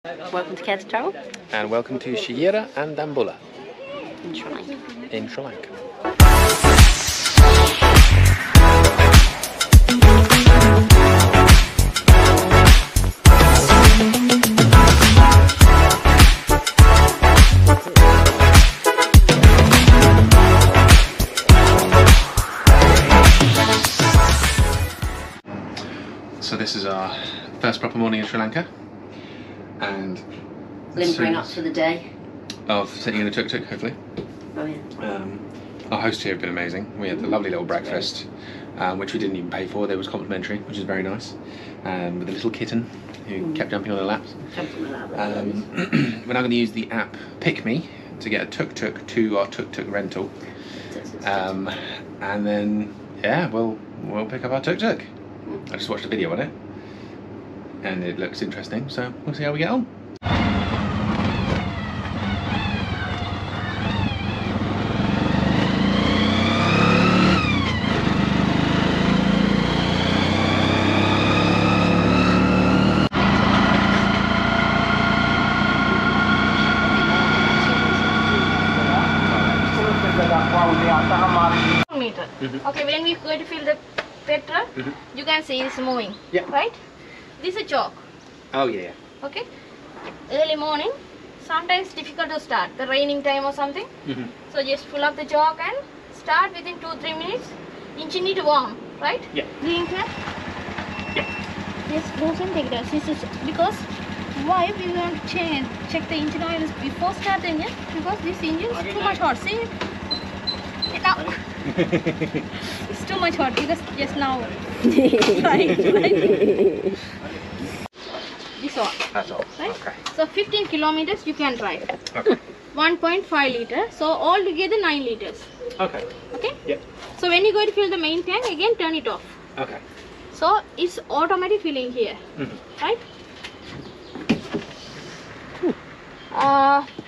Welcome to Care to Travel. And welcome to Sigiriya and Dambulla In Sri Lanka. in Sri Lanka. So this is our first proper morning in Sri Lanka, and Limbering up for the day. Of sitting in a tuk-tuk, hopefully. Oh yeah. Our hosts here have been amazing. We had the lovely little breakfast, which we didn't even pay for. It was complimentary, which is very nice. With a little kitten who kept jumping on the laps. Jumping on the lap. We're now going to use the app Pick Me to get a tuk-tuk to our Tuk Tuk Rental. And then, yeah, we'll pick up our tuk-tuk. I just watched a video on it, and it looks interesting, so we'll see how we get on. Meter. Okay, when we go to fill the petrol, you can see it's moving. Yeah. Right? This is a chalk. Oh yeah. Okay. Early morning, sometimes difficult to start. The raining time or something. So just pull up the chalk and start within 2-3 minutes. Engine need to warm, right? Yeah. Green flag. Yeah. Just goes and take that. This is because why we want to check the engine oil before start the engine, because this engine is too much hot. See? Now. It's too much hot because just now. right. This all. That's all. Right? Okay. So 15 kilometers you can drive. Okay. 1.5 liter. So all together 9 liters. Okay. Okay? Yep. So when you go to fill the main tank, again turn it off. Okay. So it's automatic filling here. Right?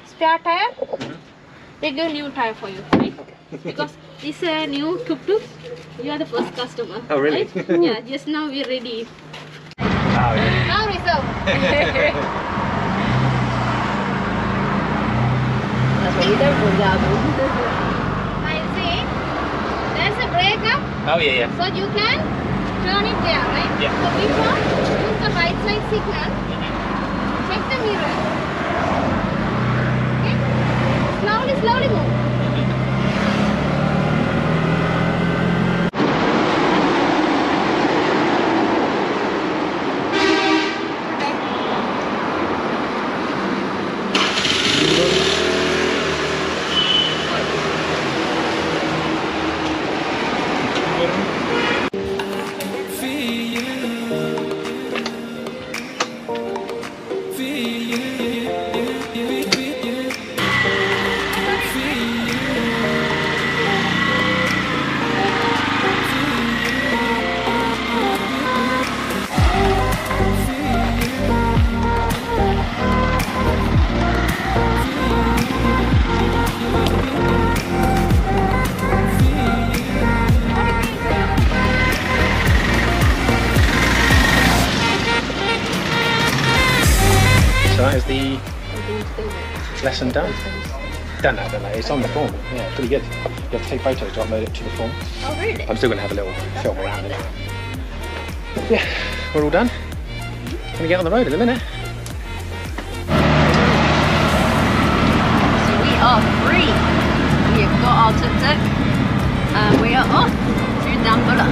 Spare tire. They give new tire for you, right? Because this new tuk-tuk, you are the first customer. Oh really? Right? Yeah, just now we're ready. Oh yeah. Now reserve. That's what we don't do, I see. There's a brake up, Oh yeah. so you can turn it there, right? Yeah. So before, use the right side signal. Check the mirror. Okay? Slowly move. So that is the lesson done. Done that. It's on the form. Yeah, pretty good. You have to take photos to upload it to the form. Oh, really? I'm still going to have a little film around it. Yeah, we're all done. Going to get on the road in a minute. So we are free. We have got our tuk-tuk and we are off to Dambulla.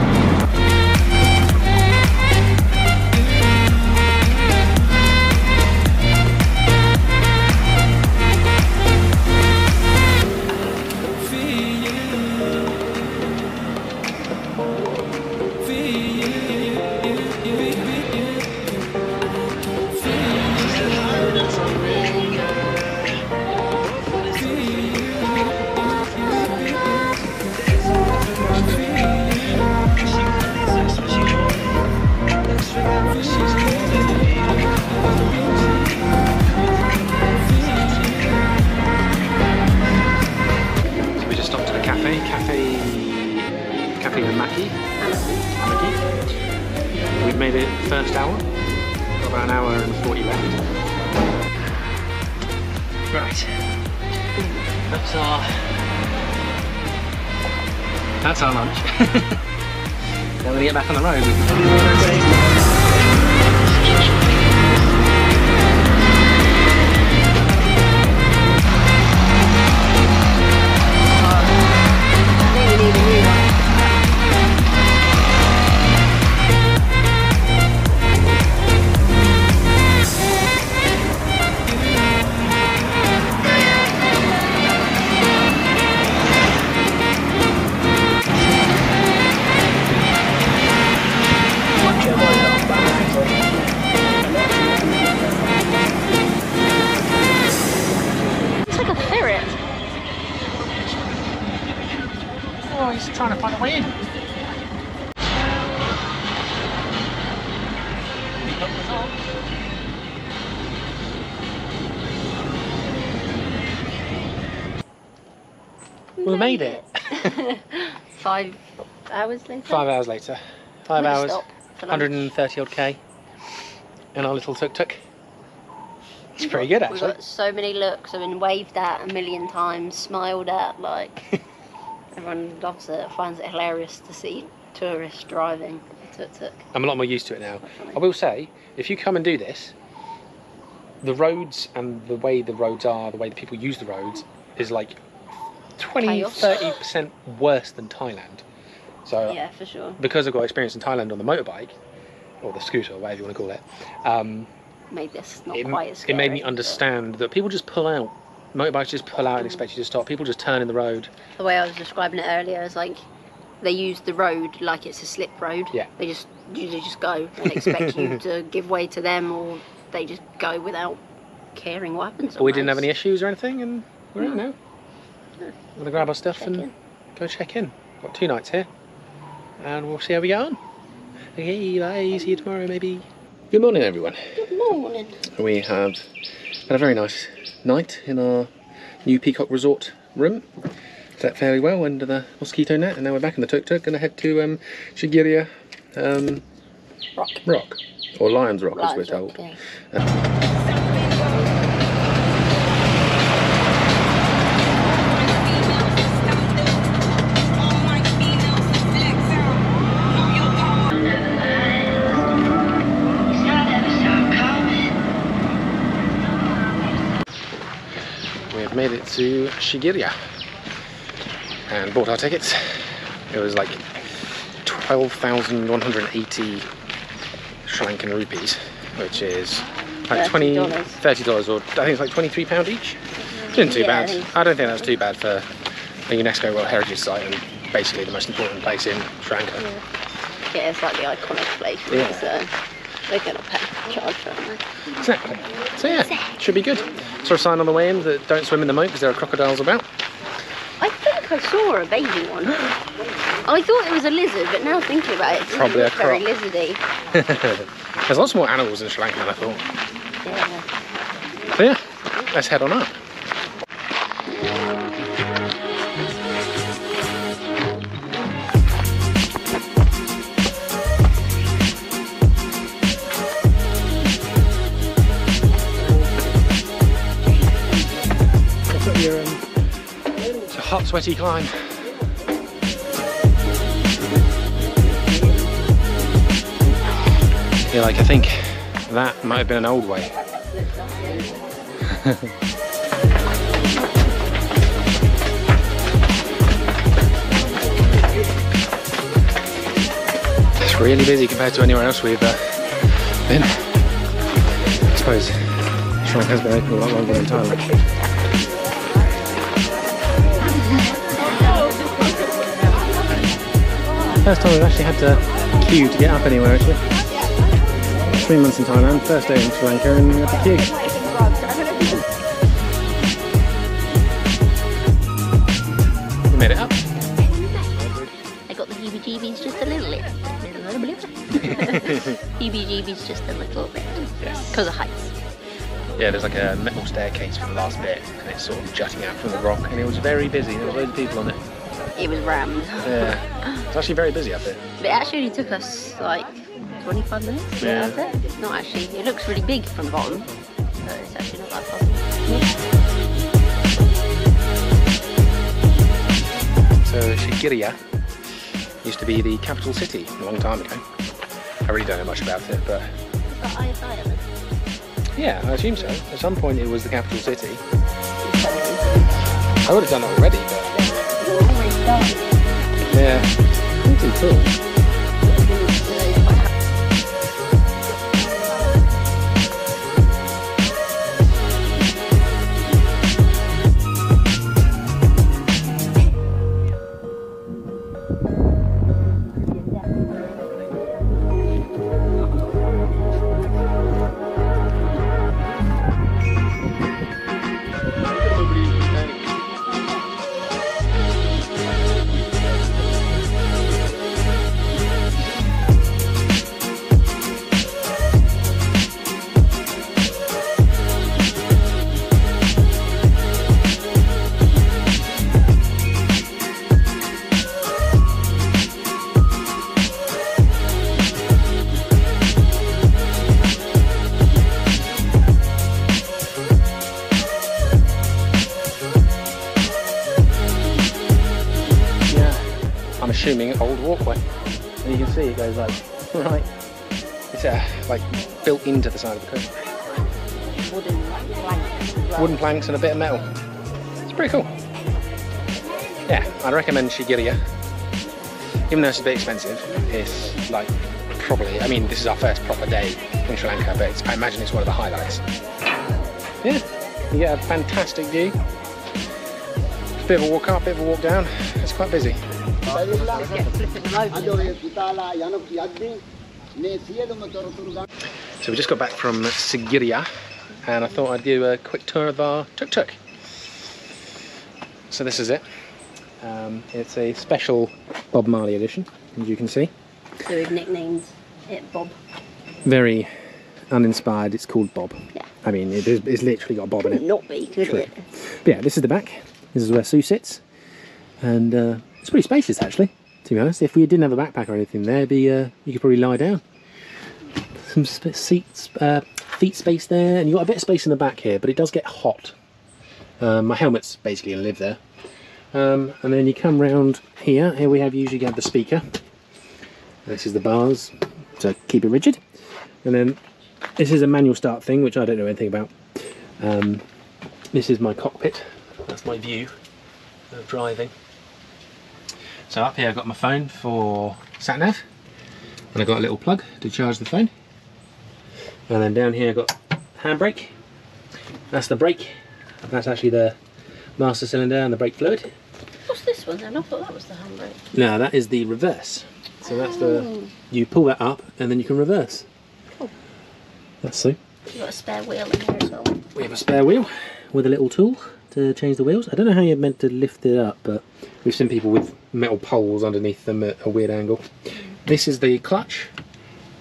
We've made it first hour, got about an hour and 40 left. Right. That's our lunch. Now we're gonna get back on the road. Oh, he's trying to find a way in. We made it. 5 hours later? 5 hours later. 5 hours, 130 odd K. And our little tuk-tuk. It's pretty good actually. We've got so many looks. I've been waved at a million times, smiled at, like everyone loves it, finds it hilarious to see tourists driving a tuk-tuk. I'm a lot more used to it now. I will say, if you come and do this, the roads and the way the roads are, the way the people use the roads is like 20-30% worse than Thailand. So yeah, for sure. Because I've got experience in Thailand on the motorbike, or the scooter, or whatever you want to call it, made this not quite as scary. It made me understand that people just pull out. Motorbikes just pull out and expect you to stop. People just turn in the road. The way I was describing it earlier is like they use the road like it's a slip road. Yeah. They just usually just go and expect you to give way to them, or they just go without caring what happens. But we didn't have any issues or anything, and we're out now. We're gonna grab our stuff and go check in. Got 2 nights here, and we'll see how we get on. Okay, bye. See you tomorrow, maybe. Good morning, everyone. Good morning. We have had a very nice night in our new Peacock Resort room. Slept fairly well under the mosquito net, and now we're back in the tuk-tuk. Gonna head to Sigiriya Rock, or Lion's Rock, as we're told. Yeah. Made it to Sigiriya and bought our tickets. It was like 12,180 Sri Lankan rupees, which is like $30, or I think it's like £23 each. Isn't too bad. I don't think that's too bad for a UNESCO World Heritage Site and basically the most important place in Sri Lanka. Yeah, it's like the iconic place, really, so they're going to charge for it. Exactly. So yeah, should be good. Saw a sign on the way in that don't swim in the moat because there are crocodiles about. I think I saw a baby one. I thought it was a lizard, but now thinking about it, it probably a very lizardy. There's lots more animals in Sri Lanka than I thought. Yeah. So yeah, let's head on up. It's a hot, sweaty climb. Yeah, like I think that might have been an old way. It's really busy compared to anywhere else we've been. I suppose Sri Lanka has been open a lot longer than Thailand. First time we've actually had to queue to get up anywhere actually. 3 months in Thailand, first day in Sri Lanka, and we had to queue. We made it up. I got the heebie-jeebies just a little bit. Heebie-jeebies just a little bit. Yes. Because of heights. Yeah, there's like a metal staircase for the last bit, and it's sort of jutting out from the rock, and it was very busy. There was loads of people on it. It was rammed. Yeah, it's actually very busy up there. But it actually took us like 25 minutes to get up there. It's not actually, it looks really big from the bottom, but it's actually not that far. Sigiriya used to be the capital city a long time ago. I really don't know much about it, but... Is that ISI of it? Yeah, I assume so. At some point it was the capital city. I would have done it already, but... Yeah, that's too cool. Assuming old walkway, and you can see it goes like right. It's like built into the side of the cliff. Wooden planks. Wooden planks and a bit of metal. It's pretty cool. Yeah, I'd recommend Sigiriya. Even though it's a bit expensive, it's like probably. I mean, this is our first proper day in Sri Lanka, but I imagine it's one of the highlights. Yeah, you get a fantastic view. Bit of a walk up, bit of a walk down. It's quite busy. Let's get flipping them over. So we just got back from Sigiriya, and I thought I'd do a quick tour of our tuk-tuk. So this is it. It's a special Bob Marley edition, as you can see. So we've nicknamed it Bob. Very uninspired, it's called Bob. Yeah. I mean, it's literally got Bob in it. Not be, could it? But yeah, this is the back. This is where Sue sits. And it's pretty spacious, actually, to be honest. If we didn't have a backpack or anything there, you could probably lie down. Some seats, feet space there, and you've got a bit of space in the back here, but it does get hot. My helmet's basically going to live there. And then you come round here. Here we usually have the speaker. This is the bars to keep it rigid. And then this is a manual start thing, which I don't know anything about. This is my cockpit. That's my view of driving. So up here I've got my phone for sat-nav, and I've got a little plug to charge the phone. And then down here I've got handbrake. That's the brake. That's actually the master cylinder and the brake fluid. What's this one then? I thought that was the handbrake. No, that is the reverse. So that's the, you pull that up and then you can reverse. Cool. That's so. You've got a spare wheel in here as well. We have a spare wheel with a little tool to change the wheels. I don't know how you're meant to lift it up, but we've seen people with metal poles underneath them at a weird angle. This is the clutch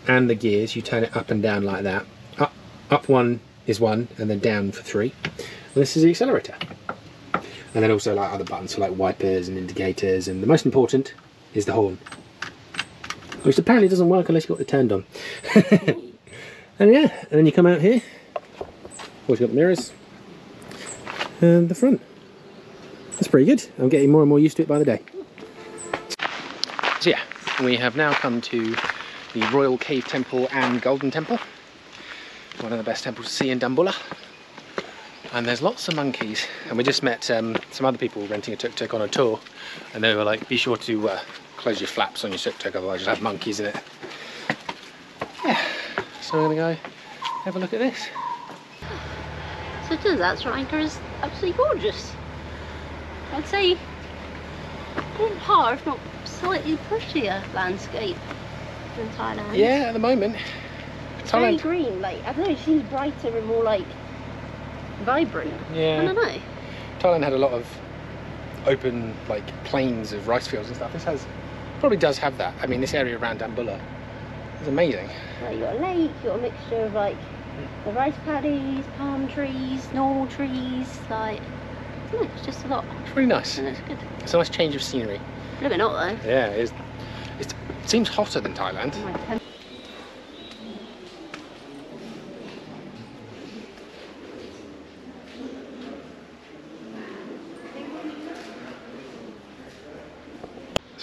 and the gears. You turn it up and down like that. Up one is one, and then down for three. And this is the accelerator. And then also like other buttons for like wipers and indicators, and the most important is the horn, which apparently doesn't work unless you've got it turned on. And yeah, and then you come out here. Always got the mirrors and the front. That's pretty good. I'm getting more and more used to it by the day. So yeah, we have now come to the Royal Cave Temple and Golden Temple. One of the best temples to see in Dambulla. And there's lots of monkeys. And we just met some other people renting a tuk-tuk on a tour. And they were like, be sure to close your flaps on your tuk-tuk, otherwise you'll have monkeys in it. Yeah, so we're gonna go have a look at this. So it turns out Sri Lanka is absolutely gorgeous. I'd say on par, if not slightly prettier landscape than Thailand. Yeah, at the moment. It's Thailand. very green, like, I don't know, it seems brighter and more like vibrant. Yeah. I don't know. Thailand had a lot of open like plains of rice fields and stuff. This probably does have that. I mean, this area around Dambulla is amazing. Like, you've got a lake, you've got a mixture of like the rice paddies, palm trees, normal trees, like, I don't know, it's just a lot. It's really nice. And it's good. It's a nice change of scenery. A little bit not though. Yeah, it is. It seems hotter than Thailand.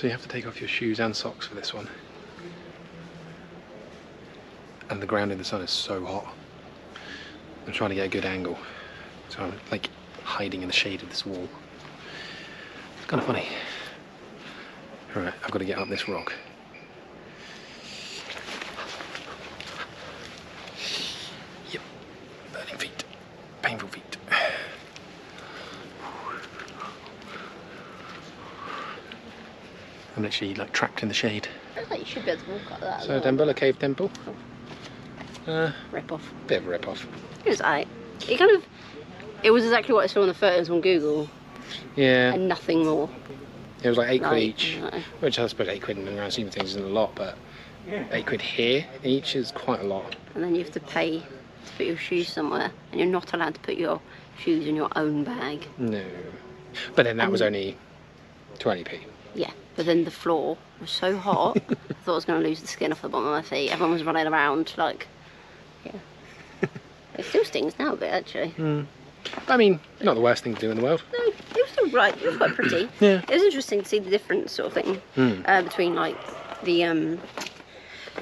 So you have to take off your shoes and socks for this one. And the ground in the sun is so hot. I'm trying to get a good angle. So I'm like hiding in the shade of this wall. It's kind of funny. Alright, I've got to get up this rock. Yep, burning feet, painful feet. I'm literally like trapped in the shade. I feel like you should be able to walk like that. So Dambulla Cave Temple. Rip off. Bit of a rip off. It was alright. It was exactly what I saw on the photos on Google. Yeah. And nothing more. It was like £8 each, no. which I suppose £8 in the grand scheme of things isn't a lot, but £8 here each is quite a lot. And then you have to pay to put your shoes somewhere, and you're not allowed to put your shoes in your own bag. No. But then that was only 20p. Yeah, but then the floor was so hot, I thought I was going to lose the skin off the bottom of my feet. Everyone was running around like, yeah. It still stings now a bit, actually. I mean, not the worst thing to do in the world. No, it was still right. It was quite pretty. Yeah. It was interesting to see the difference sort of thing between like the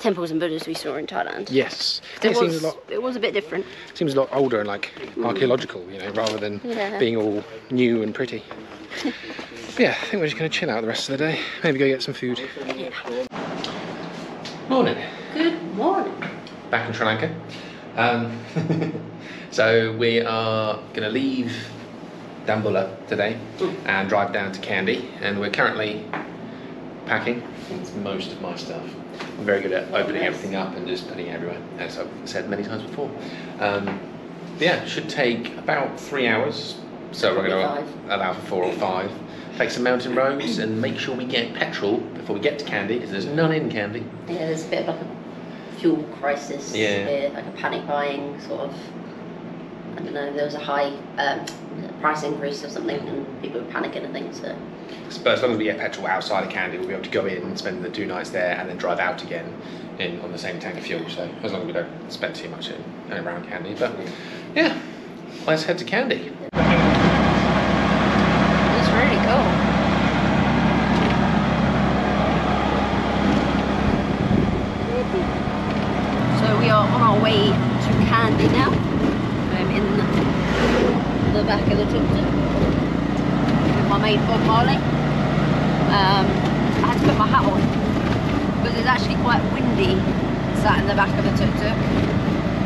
temples and Buddhas we saw in Thailand. Yes. It was a bit different. Seems a lot older and like archaeological, you know, rather than being all new and pretty. But yeah, I think we're just going to chill out the rest of the day. Maybe go get some food. Yeah. Morning. Good morning. Back in Sri Lanka. So we are going to leave Dambulla today and drive down to Kandy, and we're currently packing most of my stuff. I'm very good at opening everything up and just putting it everywhere, as I've said many times before. Yeah, it should take about 3 hours, so we're going to allow for 4 or 5. Take some mountain roads and make sure we get petrol before we get to Kandy, because there's none in Kandy. Yeah, there's a bit of like a fuel crisis here, like a panic buying sort of. I don't know, there was a high price increase or something, and people were panicking and things. So. But as long as we get petrol outside of Kandy, we'll be able to go in and spend the 2 nights there, and then drive out again on the same tank of fuel. So as long as we don't spend too much in and around Kandy. But yeah, let's head to Kandy. It's really cool. So we are on our way to Kandy now. In the back of the Tuktuk with my mate Bob Marley. I had to put my hat on because it's actually quite windy sat in the back of the Tuktuk.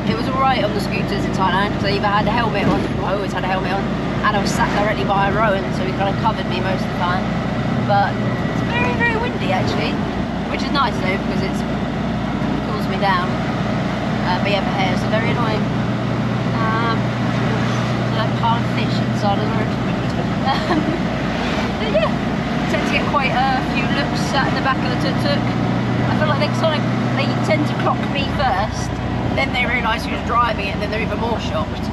It was alright on the scooters in Thailand because I either had a helmet on, well, I always had a helmet on, and I was sat directly by Rowan, so he kind of covered me most of the time. But it's very, very windy actually, which is nice though because it cools me down. But yeah, my hair is very annoying. Like pile of fish inside of the road. But yeah, tend to get quite a few looks sat in the back of the Tuktuk. I feel like they tend to clock me first, then they realise who's driving it, and then they're even more shocked.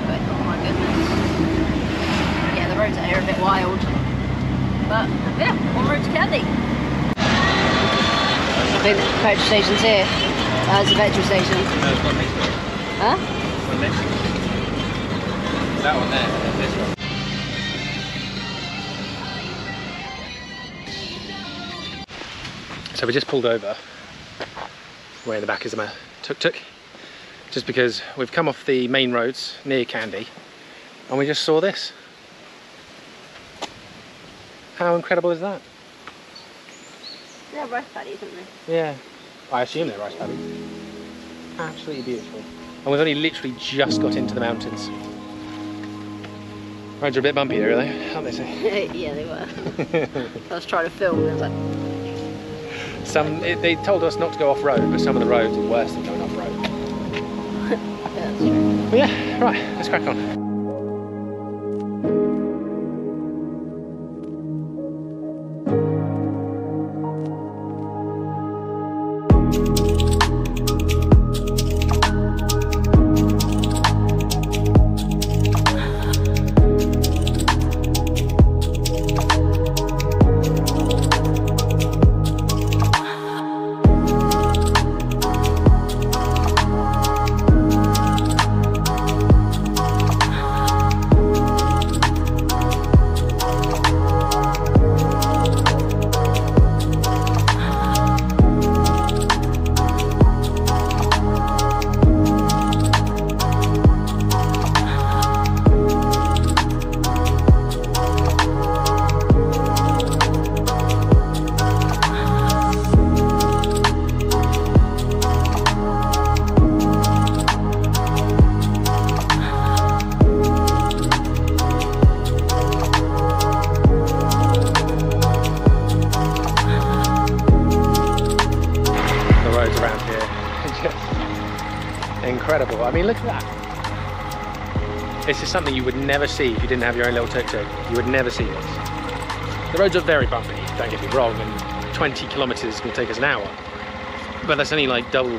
But oh my goodness. Yeah, the roads out here are a bit wild. But yeah, on route to Kandy. I think the petrol station's here. There's a petrol station. Huh? That one there, and this one. So we just pulled over where in the back is my tuk-tuk, just because we've come off the main roads near Kandy and we just saw this. How incredible is that? They're rice paddies, aren't they? Yeah, I assume they're rice paddies. Absolutely beautiful. And we've only literally just got into the mountains. Roads are a bit bumpy there, are they? Aren't they? Say? Yeah, they were. I was trying to film and I was like... They told us not to go off-road, but some of the roads are worse than going off-road. Yeah, that's true. But yeah, right, let's crack on. look at that. This is something you would never see if you didn't have your own little tuk-tuk. You would never see this. The roads are very bumpy, don't get me wrong, and 20 kilometers is going to take us an hour. But that's only like double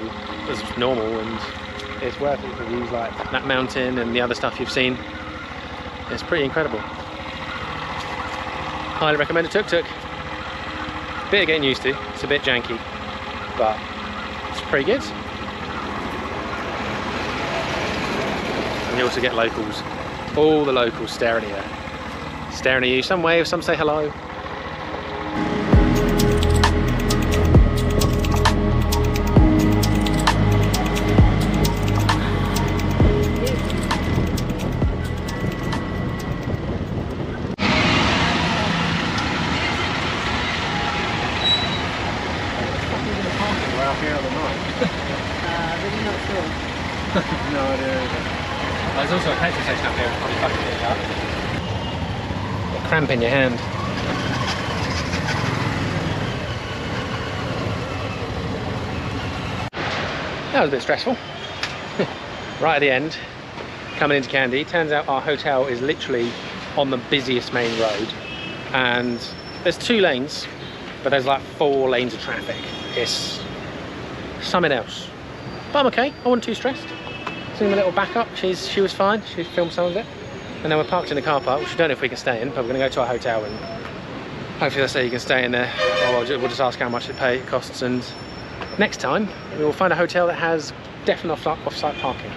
as normal, and it's worth it for views like that mountain and the other stuff you've seen. It's pretty incredible. Highly recommend a tuk-tuk. Bit of getting used to, it's a bit janky, but it's pretty good. And you also get locals, all the locals staring at you. Staring at you, some wave, some say hello. Really not sure. No idea. There's also a petrol station up here, we'll probably fucking pick up. A cramp in your hand. That was a bit stressful. Right at the end, coming into Kandy, turns out our hotel is literally on the busiest main road, and there's 2 lanes, but there's like 4 lanes of traffic. It's something else. But I'm okay, I wasn't too stressed. Seen my little backup, she was fine, she filmed some of it. And then we're parked in the car park, which we don't know if we can stay in, but we're going to go to our hotel and hopefully they'll say you can stay in there, or we'll just ask how much it costs, and next time we will find a hotel that has definite off-site parking.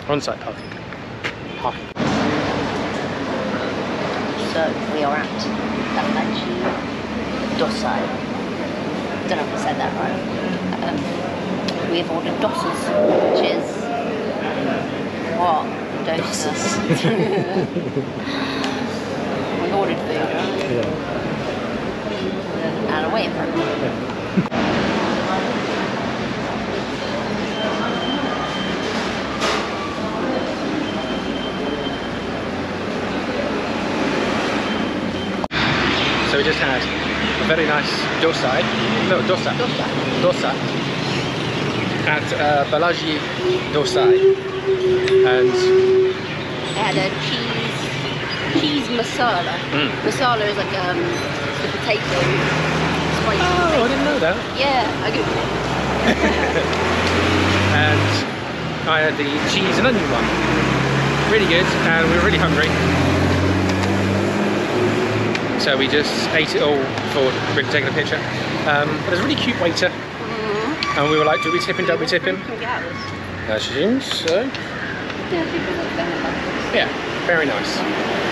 On-site parking. So we are at Dosai. Don't know if I said that right. We have ordered dosas, which is what? Dosas. We ordered food, right? Yeah. And a waiting for it. So we just had a very nice dosa at Balaji Dosai, and It had a cheese masala. Masala is like the potato spicy. Oh, potato. I didn't know that. Yeah, I googled it. And I had the cheese and onion one. Really good, and we were really hungry. So we just ate it all before really taking a picture. But there's a really cute waiter. And we were like, do we tip him, don't we tip him? I assume so. Yeah, very nice.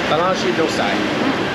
Balaji Dosai.